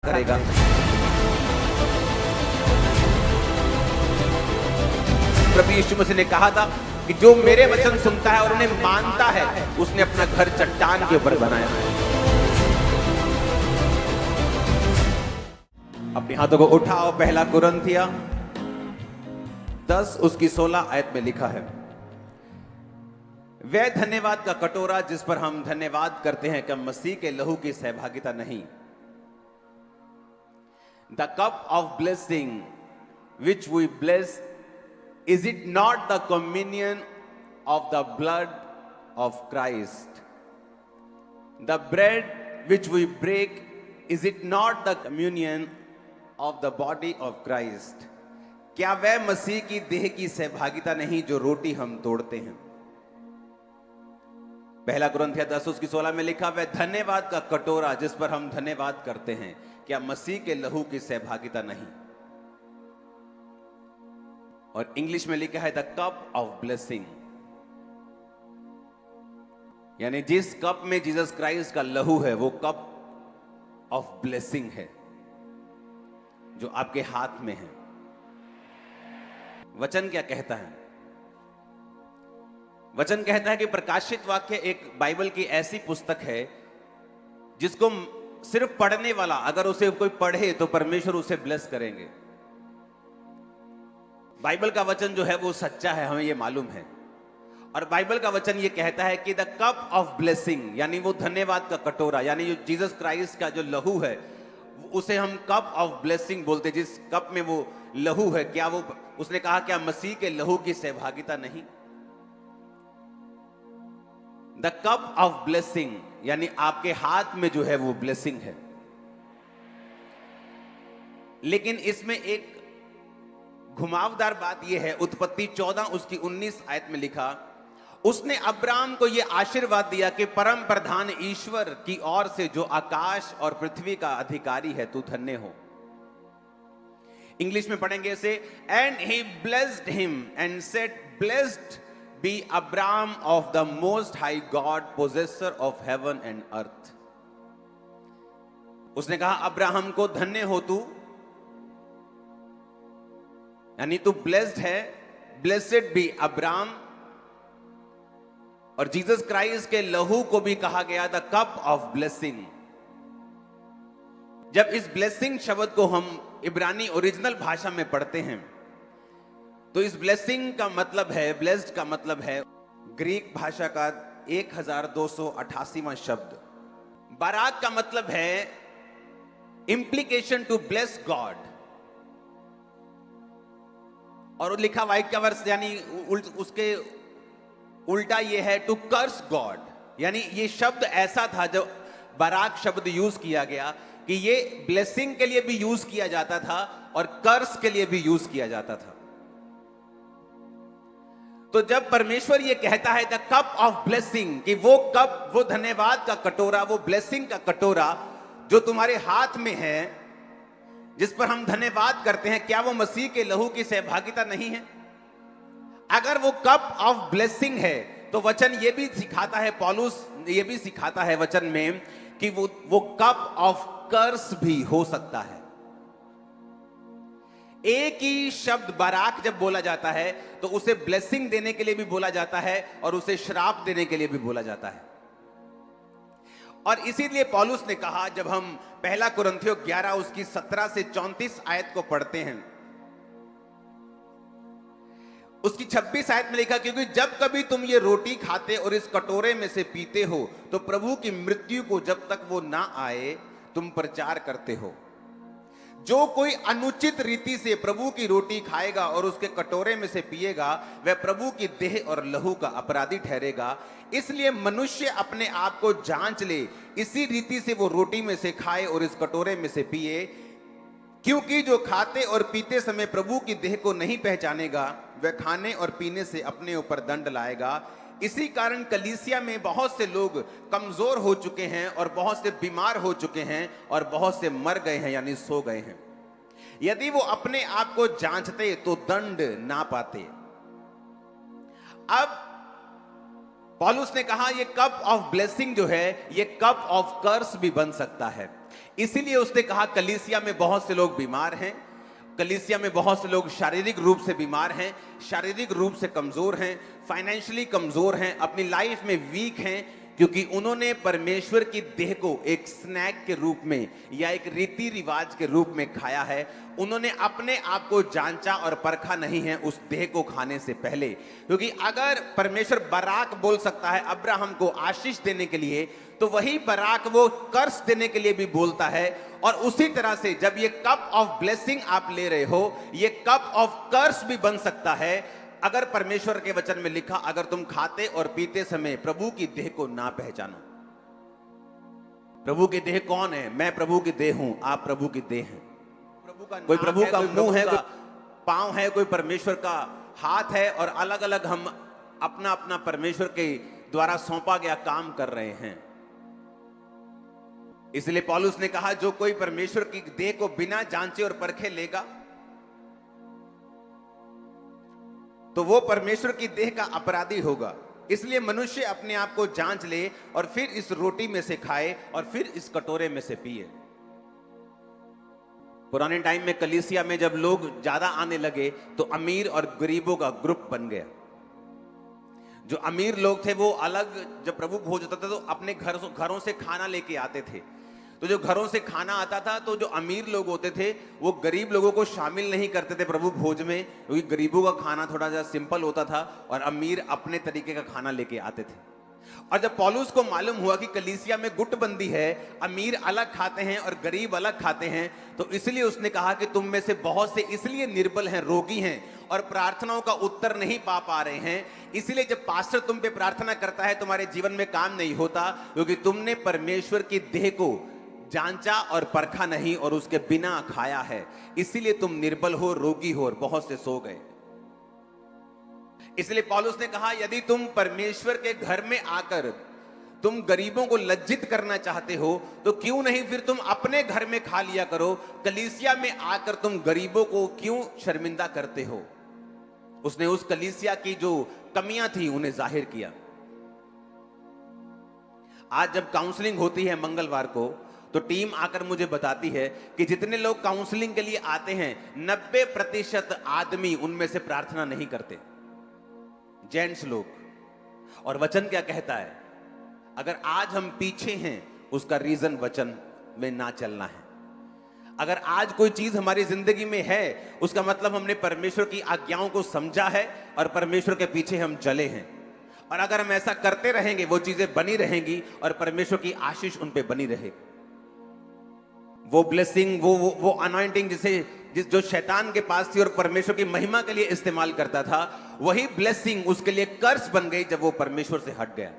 करेगा। प्रभु यीशु मसीह ने कहा था कि जो मेरे वचन सुनता है और उन्हें मानता है, उसने अपना घर चट्टान के ऊपर बनाया है। अपने हाथों को उठाओ। पहला कुरिन्थिया 10 उसकी 16 आयत में लिखा है, वह धन्यवाद का कटोरा जिस पर हम धन्यवाद करते हैं कि मसीह के लहू की सहभागिता नहीं। The cup of blessing which we bless, is it not the communion of the blood of Christ? The bread which we break, is it not the communion of the body of Christ? क्या वह मसीह की देह की सहभागिता नहीं जो रोटी हम तोड़ते हैं? पहला कुरिन्थिया 10 उसकी 16 में लिखा, वह धन्यवाद का कटोरा जिस पर हम धन्यवाद करते हैं, क्या मसीह के लहू की सहभागिता नहीं? और इंग्लिश में लिखा है द कप ऑफ ब्लेसिंग, यानी जिस कप में जीसस क्राइस्ट का लहू है वो कप ऑफ ब्लेसिंग है जो आपके हाथ में है। वचन क्या कहता है? वचन कहता है कि प्रकाशित वाक्य एक बाइबल की ऐसी पुस्तक है जिसको सिर्फ पढ़ने वाला अगर उसे कोई पढ़े तो परमेश्वर उसे ब्लेस करेंगे। बाइबल का वचन जो है वो सच्चा है, हमें ये मालूम है। और बाइबल का वचन ये कहता है कि द कप ऑफ ब्लेसिंग, यानी वो धन्यवाद का कटोरा, यानी जो जीसस क्राइस्ट का जो लहू है उसे हम कप ऑफ ब्लेसिंग बोलते। जिस कप में वो लहू है, क्या वो, उसने कहा क्या मसीह के लहू की सहभागिता नहीं? द कप ऑफ ब्लेसिंग, यानी आपके हाथ में जो है वो ब्लेसिंग है। लेकिन इसमें एक घुमावदार बात यह है, उत्पत्ति 14 उसकी 19 आयत में लिखा, उसने अब्राम को यह आशीर्वाद दिया कि परम प्रधान ईश्वर की ओर से जो आकाश और पृथ्वी का अधिकारी है, तू धन्य हो। इंग्लिश में पढ़ेंगे इसे, and he blessed him and said, blessed be Abram of the most high God, possessor of heaven and earth. उसने कहा अब्राहम को धन्य हो तू, यानी तू ब्लेस्ड है। Blessed be Abram. और जीसस क्राइस्ट के लहू को भी कहा गया द कप ऑफ ब्लेसिंग। जब इस ब्लेसिंग शब्द को हम इब्रानी ओरिजिनल भाषा में पढ़ते हैं तो इस ब्लेसिंग का मतलब है, ब्लेस्ड का मतलब है ग्रीक भाषा का 1288वां शब्द। बाराक का मतलब है इंप्लीकेशन टू ब्लेस गॉड, और लिखा वाक्य वर्ष यानी उसके उल्टा यह है टू कर्स गॉड। यानी ये शब्द ऐसा था जो बाराक शब्द यूज किया गया कि ये ब्लेसिंग के लिए भी यूज किया जाता था और कर्स के लिए भी यूज किया जाता था। तो जब परमेश्वर ये कहता है द कप ऑफ ब्लेसिंग, कि वो कप, वो धन्यवाद का कटोरा, वो ब्लेसिंग का कटोरा जो तुम्हारे हाथ में है, जिस पर हम धन्यवाद करते हैं, क्या वो मसीह के लहू की सहभागिता नहीं है? अगर वो कप ऑफ ब्लेसिंग है तो वचन ये भी सिखाता है, पौलुस ये भी सिखाता है वचन में कि वो कप ऑफ कर्स भी हो सकता है। एक ही शब्द बाराक जब बोला जाता है तो उसे ब्लेसिंग देने के लिए भी बोला जाता है और उसे श्राप देने के लिए भी बोला जाता है। और इसीलिए पौलुस ने कहा, जब हम पहला कुरिन्थियों 11 उसकी 17 से 34 आयत को पढ़ते हैं, उसकी 26 आयत में लिखा, क्योंकि जब कभी तुम ये रोटी खाते और इस कटोरे में से पीते हो तो प्रभु की मृत्यु को जब तक वो ना आए तुम प्रचार करते हो। जो कोई अनुचित रीति से प्रभु की रोटी खाएगा और उसके कटोरे में से पिएगा, वह प्रभु की देह और लहू का अपराधी ठहरेगा। इसलिए मनुष्य अपने आप को जांच ले, इसी रीति से वो रोटी में से खाए और इस कटोरे में से पिए, क्योंकि जो खाते और पीते समय प्रभु की देह को नहीं पहचानेगा, वह खाने और पीने से अपने ऊपर दंड लाएगा। इसी कारण कलीसिया में बहुत से लोग कमजोर हो चुके हैं और बहुत से बीमार हो चुके हैं और बहुत से मर गए हैं, यानी सो गए हैं। यदि वो अपने आप को जांचते तो दंड ना पाते। अब पौलुस ने कहा ये कप ऑफ ब्लेसिंग जो है ये कप ऑफ कर्स भी बन सकता है। इसीलिए उसने कहा कलीसिया में बहुत से लोग बीमार हैं, कलीसिया में बहुत से लोग शारीरिक रूप से बीमार हैं, शारीरिक रूप से कमजोर हैं, फाइनेंशियली कमजोर हैं, अपनी लाइफ में वीक हैं, क्योंकि उन्होंने परमेश्वर की देह को एक स्नैक के रूप में या एक रीति रिवाज के रूप में खाया है। उन्होंने अपने आप को जांचा और परखा नहीं है उस देह को खाने से पहले। क्योंकि अगर परमेश्वर बराक बोल सकता है अब्राहम को आशीष देने के लिए, तो वही बराक वो कर्स देने के लिए भी बोलता है। और उसी तरह से जब ये कप ऑफ ब्लेसिंग आप ले रहे हो, ये कप ऑफ कर्स भी बन सकता है अगर परमेश्वर के वचन में लिखा, अगर तुम खाते और पीते समय प्रभु की देह को ना पहचानो। प्रभु की देह कौन है? मैं प्रभु की देह हूं, आप प्रभु की देह हैं। कोई प्रभु का मुंह है, कोई पांव है, कोई परमेश्वर का हाथ है, और अलग अलग हम अपना अपना परमेश्वर के द्वारा सौंपा गया काम कर रहे हैं। इसलिए पौलुस ने कहा जो कोई परमेश्वर की देह को बिना जांचे और परखे लेगा तो वो परमेश्वर की देह का अपराधी होगा। इसलिए मनुष्य अपने आप को जांच ले और फिर इस रोटी में से खाए और फिर इस कटोरे में से पिए। पुराने टाइम में कलीसिया में जब लोग ज्यादा आने लगे तो अमीर और गरीबों का ग्रुप बन गया। जो अमीर लोग थे वो अलग, जब प्रभु भोज होता था तो अपने घरों से खाना लेके आते थे। तो जो घरों से खाना आता था तो जो अमीर लोग होते थे वो गरीब लोगों को शामिल नहीं करते थे प्रभु भोज में, क्योंकि गरीबों का खाना थोड़ा सा सिंपल होता था और अमीर अपने तरीके का खाना लेके आते थे। और जब पौलुस को मालूम हुआ कि कलीसिया में गुटबंदी है, अमीर अलग खाते हैं और गरीब अलग खाते हैं, तो इसलिए उसने कहा कि तुम में से बहुत से इसलिए निर्बल हैं, रोगी हैं और प्रार्थनाओं का उत्तर नहीं पा रहे हैं। इसलिए जब पास्टर तुम पे प्रार्थना करता है तुम्हारे जीवन में काम नहीं होता, क्योंकि तुमने परमेश्वर की देह को जांचा और परखा नहीं और उसके बिना खाया है। इसीलिए तुम निर्बल हो, रोगी हो और बहुत से सो गए। इसलिए पौलुस ने कहा यदि तुम परमेश्वर के घर में आकर तुम गरीबों को लज्जित करना चाहते हो तो क्यों नहीं फिर तुम अपने घर में खा लिया करो। कलीसिया में आकर तुम गरीबों को क्यों शर्मिंदा करते हो? उसने उस कलीसिया की जो कमियां थी उन्हें जाहिर किया। आज जब काउंसलिंग होती है मंगलवार को, तो टीम आकर मुझे बताती है कि जितने लोग काउंसलिंग के लिए आते हैं 90% आदमी उनमें से प्रार्थना नहीं करते, जेंट्स लोग। और वचन क्या कहता है? अगर आज हम पीछे हैं उसका रीजन वचन में ना चलना है। अगर आज कोई चीज हमारी जिंदगी में है उसका मतलब हमने परमेश्वर की आज्ञाओं को समझा है और परमेश्वर के पीछे हम चले हैं। और अगर हम ऐसा करते रहेंगे वो चीजें बनी रहेंगी और परमेश्वर की आशीष उन पे बनी रहेगी। वो ब्लेसिंग, वो अनॉइंटिंग जो शैतान के पास थी और परमेश्वर की महिमा के लिए इस्तेमाल करता था, वही ब्लेसिंग उसके लिए कर्स बन गई जब वो परमेश्वर से हट गया।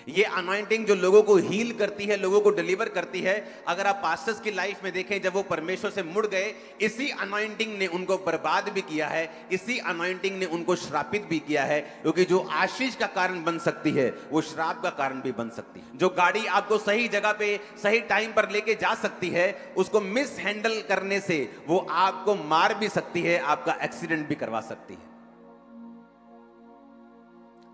ये अनॉइंटिंग जो लोगों को हील करती है, लोगों को डिलीवर करती है, अगर आप पास्टर्स की लाइफ में देखें जब वो परमेश्वर से मुड़ गए, इसी अनॉइंटिंग ने उनको बर्बाद भी किया है, इसी अनॉइंटिंग ने उनको श्रापित भी किया है। क्योंकि जो आशीष का कारण बन सकती है वो श्राप का कारण भी बन सकती है। जो गाड़ी आपको सही जगह पे सही टाइम पर लेके जा सकती है, उसको मिस हैंडल करने से वो आपको मार भी सकती है, आपका एक्सीडेंट भी करवा सकती है।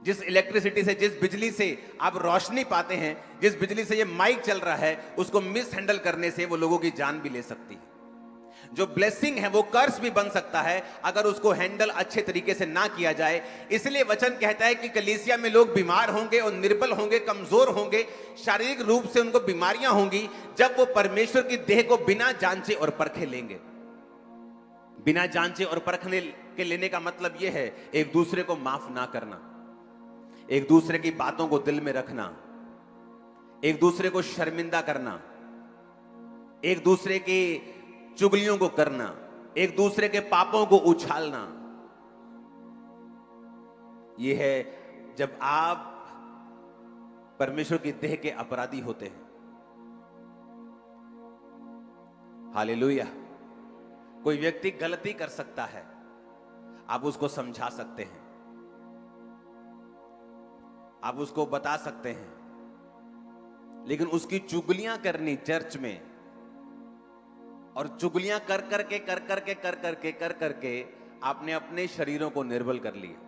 जिस इलेक्ट्रिसिटी से, जिस बिजली से आप रोशनी पाते हैं, जिस बिजली से ये माइक चल रहा है, उसको मिस हैंडल करने से वो लोगों की जान भी ले सकती है। जो ब्लेसिंग है वो कर्स भी बन सकता है अगर उसको हैंडल अच्छे तरीके से ना किया जाए। इसलिए वचन कहता है कि कलीसिया में लोग बीमार होंगे और निर्बल होंगे, कमजोर होंगे, शारीरिक रूप से उनको बीमारियां होंगी, जब वो परमेश्वर की देह को बिना जांचे और परखे लेंगे। बिना जांचे और परखने के लेने का मतलब यह है एक दूसरे को माफ ना करना, एक दूसरे की बातों को दिल में रखना, एक दूसरे को शर्मिंदा करना, एक दूसरे की चुगलियों को करना, एक दूसरे के पापों को उछालना। यह है जब आप परमेश्वर की देह के अपराधी होते हैं। हालेलुया। कोई व्यक्ति गलती कर सकता है, आप उसको समझा सकते हैं, आप उसको बता सकते हैं, लेकिन उसकी चुगलियां करनी चर्च में, और चुगलियां कर करके आपने अपने शरीरों को निर्बल कर लिया।